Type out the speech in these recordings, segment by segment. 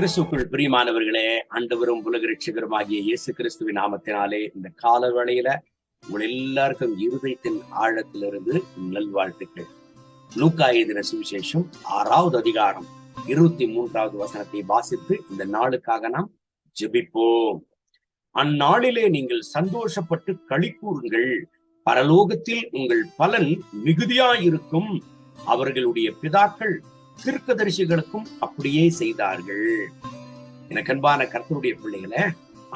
கிறிஸ்துக்குள் பிரியமானவர்களே, ஆண்டவரும் உலக ரட்சகருமாகிய இயேசு கிறிஸ்துவின் நாமத்தினாலே இந்த கால வேளையில உங்கள் எல்லாருக்கும் இருதயத்தின் ஆழத்திலிருந்து நல்வாழ்த்துக்கள். லூக்கா எழுதின சுவிசேஷம் 6வது அதிகாரம் 23வது வசனத்தை வாசித்து இந்த நாளுக்காக நாம் ஜெபிப்போம். அந்நாளிலே நீங்கள் சந்தோஷப்பட்டு களிக்கூறுங்கள், பரலோகத்தில் உங்கள் பலன் மிகுதியாயிருக்கும். அவர்களுடைய பிதாக்கள் தீர்க்கதரிசிகளுக்கும் அப்படியே செய்தார்கள். எனக்கு அன்பான கர்த்தருடைய பிள்ளைகளை,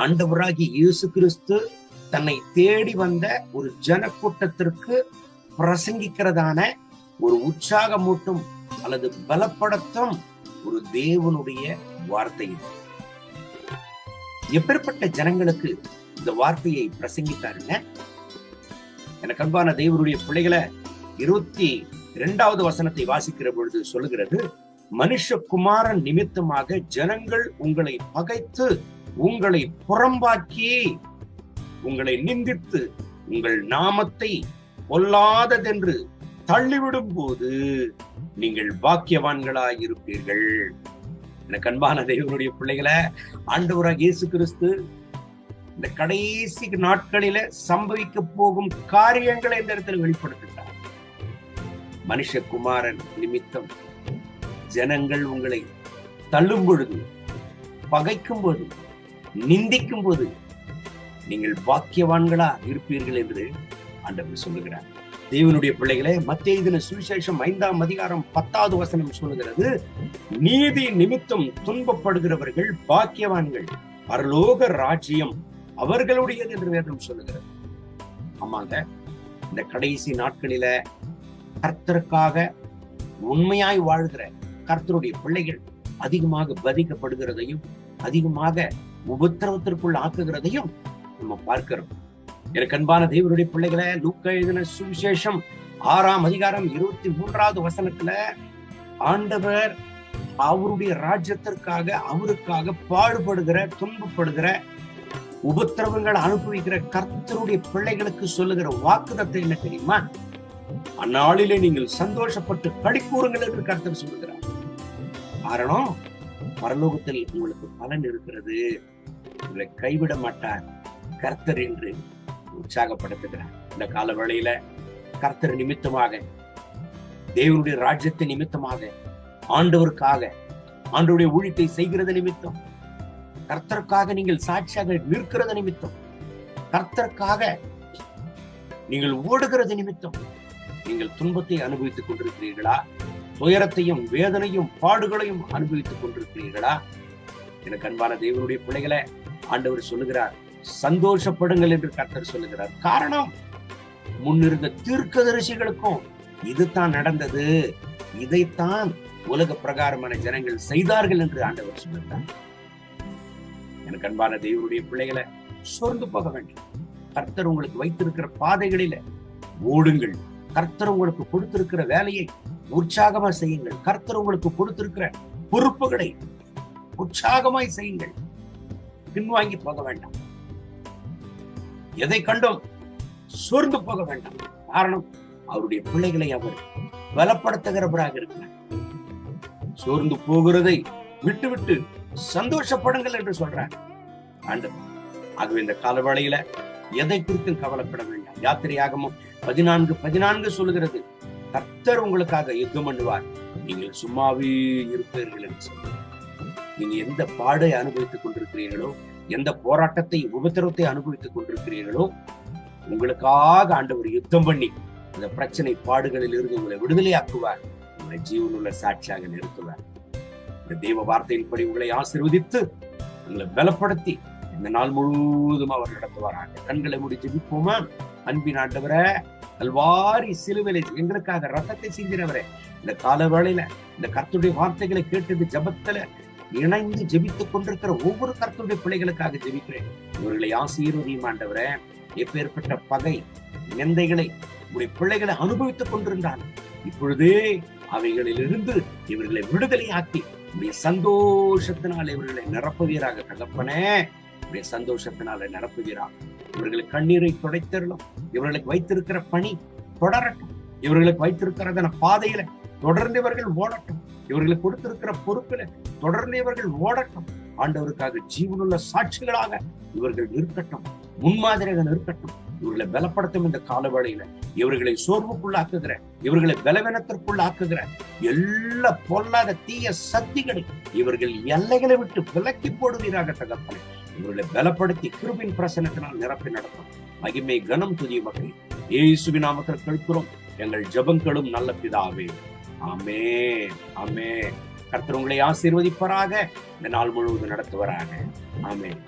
ஆண்டவராகிய இயேசு கிறிஸ்து தன்னை தேடி வந்த ஒரு ஜன கூட்டத்திற்கு பிரசங்கிக்கிறதான ஒரு உற்சாகமூட்டும் அல்லது பலப்படுத்தும் ஒரு தேவனுடைய வார்த்தை. எப்பேற்பட்ட ஜனங்களுக்கு இந்த வார்த்தையை பிரசங்கித்தாருங்க? எனக்கு அன்பான தேவனுடைய பிள்ளைகளை, 22வது வசனத்தை வாசிக்கிற பொழுது சொல்லுகிறது, மனுஷகுமாரன் நிமித்தமாக ஜனங்கள் உங்களை பகைத்து உங்களை புறம்பாக்கி உங்களை நிந்தித்து உங்கள் நாமத்தை பொல்லாததென்று தள்ளிவிடும் போது நீங்கள் பாக்கியவான்களாய் இருப்பீர்கள். எனக்கு அன்பான தேவனுடைய பிள்ளைகளை, ஆண்டவராகிய இயேசு கிறிஸ்து இந்த கடைசி நாட்களில சம்பவிக்க போகும் காரியங்களை இந்த இடத்துல வெளிப்படுத்துகிறார். மனுஷகுமாரன் நிமித்தம் ஜனங்கள் உங்களை தள்ளும் பொழுது, பகைக்கும் போது, நிந்திக்கும் போது நீங்கள் பாக்கியவான்களா இருப்பீர்கள் என்று ஆண்டவர் சொல்லுகிறார். தேவனுடைய பிள்ளைகளே, மத்தேயு எழுதின சுவிசேஷம் 5ஆம் அதிகாரம் 10வது வசனம் சொல்லுகிறது, நீதி நிமித்தம் துன்பப்படுகிறவர்கள் பாக்கியவான்கள், பரலோக ராஜ்யம் அவர்களுடையது என்று வேதம் சொல்லுகிறது. ஆமாங்க, இந்த கடைசி நாட்களில கர்த்தருக்காக உண்மையாய் வாழ்கிற கர்த்தருடைய பிள்ளைகள் அதிகமாக பாதிக்கப்படுகிறதையும் அதிகமாக உபத்திரவத்திற்குள் ஆக்குகிறதையும் நம்ம பார்க்கிறோம். எனக்கு அன்பான தேவனுடைய பிள்ளைகளை, லூக்கா எழுதின சுவிசேஷம் 6ஆம் அதிகாரம் 23வது வசனத்துல ஆண்டவர் அவருடைய ராஜ்யத்திற்காக அவருக்காக பாடுபடுகிற, துன்பப்படுகிற, உபத்திரவங்களை அனுபவிக்கிற கர்த்தருடைய பிள்ளைகளுக்கு சொல்லுகிற வாக்குத்தத்தம் என்ன தெரியுமா? அந்நாளிலே நீங்கள் சந்தோஷப்பட்டு களிக்கூறுங்கள் என்று கர்த்தர் சொல்லுகிறார். காரணம், பரலோகத்தில் உங்களுக்கு பலன் இருக்கிறது, உங்களை கைவிட மாட்டார் கர்த்தர் என்று உற்சாகப்படுத்துகிறார். இந்த கால வேளையில கர்த்தர் நிமித்தமாக, தேவனுடைய ராஜ்யத்தை நிமித்தமாக, ஆண்டவருக்காக, ஆண்டவருடைய ஊழியத்தை செய்கிறது நிமித்தம், கர்த்தருக்காக நீங்கள் சாட்சியாக நிற்கிறது நிமித்தம், கர்த்தருக்காக நீங்கள் ஓடுகிறது நிமித்தம் நீங்கள் துன்பத்தை அனுபவித்துக் கொண்டிருக்கிறீர்களா? துயரத்தையும் வேதனையும் பாடுகளையும் அனுபவித்துக் கொண்டிருக்கிறீர்களா? எனக்கு அன்பான தேவனுடைய பிள்ளைகளை, ஆண்டவர் சொல்லுகிறார், சந்தோஷப்படுங்கள் என்று கர்த்தர் சொல்லுகிறார். காரணம், முன்னிருந்த தீர்க்கதரிசிகளுக்கும் இதுதான் நடந்தது, இதைத்தான் உலக பிரகாரமான ஜனங்கள் செய்தார்கள் என்று ஆண்டவர் சொல்லுகிறார். எனக்கு அன்பான தேவனுடைய பிள்ளைகளை, சோர்ந்து போக வேண்டும். கர்த்தர் உங்களுக்கு வைத்திருக்கிற பாதைகளில ஓடுங்கள். கர்த்தர் உங்களுக்கு கொடுத்திருக்கிற வேலையை உற்சாகமா செய்யுங்கள். கர்த்தர் உங்களுக்கு கொடுத்திருக்கிற பொறுப்புகளை உற்சாகமாய் செய்யுங்கள். பின்வாங்கி போக வேண்டாம். எதை கண்டும் சோர்ந்து போக வேண்டாம். காரணம், அவருடைய பிள்ளைகளை அவர் பலப்படுத்துகிறவராக இருக்கிறார். சோர்ந்து போகிறதை விட்டு சந்தோஷப்படுங்கள் என்று சொல்றார் ஆண்டவர். ஆகவே இந்த காலவேளையில எதை குறித்தும் கவலைப்பட வேண்டாம். யாத்திரையாகமம் 14:14 சொல்லுகிறது, கர்த்தர் உங்களுக்காக யுத்தம் பண்ணுவார், நீங்கள் சும்மாவே இருப்பீர்கள் என்று சொல்றார். நீங்க எந்த பாடை அனுபவித்துக் கொண்டிருக்கிறீர்களோ, எந்த போராட்டத்தை, உபத்திரவத்தை அனுபவித்துக் கொண்டிருக்கிறீர்களோ, உங்களுக்காக ஆண்டவர் யுத்தம் பண்ணி அந்த பிரச்சனை பாடுகளில் இருந்து உங்களை விடுதலையாக்குவார், உங்களை ஜீவனுள்ள சாட்சியாக நிறுத்துவார். இந்த தேவ வார்த்தையின்படி உங்களை ஆசீர்வதித்து உங்களை பலப்படுத்தி இந்த நாள் முழுவதும் அவர் நடத்துவாராக. கண்களை மூடி ஜெபிப்போமா? அன்பின் ஆண்டவரே, கல்வாரி சிலுவையிலே எங்களுக்காக ரத்தத்தை சிந்தினவரே, இந்த கால வேளையில இந்த கர்த்தருடைய வார்த்தைகளை கேட்டு ஜெபத்துல இணைந்து ஜெபித்துக் கொண்டிருக்கிற ஒவ்வொரு கர்த்தருடைய பிள்ளைகளுக்காக ஜெபிக்கிறேன். இவர்களை ஆசீர்வதியும் ஆண்டவரே. எப்பேற்பட்ட பகை, நிந்தைகளை உடைய பிள்ளைகளை அனுபவித்துக் கொண்டிருந்தார், இப்பொழுதே அவைகளிலிருந்து இவர்களை விடுதலையாக்கி உடைய சந்தோஷத்தினால் இவர்களை நிரப்புவீராக. தகப்பனே, உடைய சந்தோஷத்தினால நிரப்புகிறார். இவர்களுக்கு கண்ணீரை துடைத்தரலும். இவர்களுக்கு வைத்திருக்கிற பணி தொடரட்டும். இவர்களுக்கு வைத்திருக்கிறதன பாதையில தொடர்ந்து இவர்கள் ஓடட்டும். இவர்களுக்கு கொடுத்திருக்கிற பொறுப்பில தொடர்ந்து இவர்கள் ஓடட்டும். ஆண்டவருக்காக ஜீவனுள்ள சாட்சிகளாக இவர்கள் நிற்கட்டும், முன்மாதிரியாக நிற்கட்டும். இவர்களை பலப்படுத்தும் இந்த காலவேளையில இவர்களை சோர்வுக்குள்ளாக்குகிற, இவர்களை பலவீனத்திற்குள்ளாக்குகிற எல்லா பொல்லாத தீய சக்திகளை இவர்கள் எல்லைகளை விட்டு விலக்கி போடுவீராக தகப்பனே. இவர்களை பலப்படுத்தி கிருபின் பிரசன்னத்தினால் நிரப்பி நடத்தும். மகிமை கனம் துதி மகை இயேசுவின் நாமத்தில் கேட்கிறோம் எங்கள் ஜெபங்களும் நல்ல பிதாவே. ஆமென், ஆமென். கர்த்தர் உங்களை ஆசீர்வதிப்பாராக, இந்த நாள் முழுவதும் நடத்துவாராக. ஆமென்.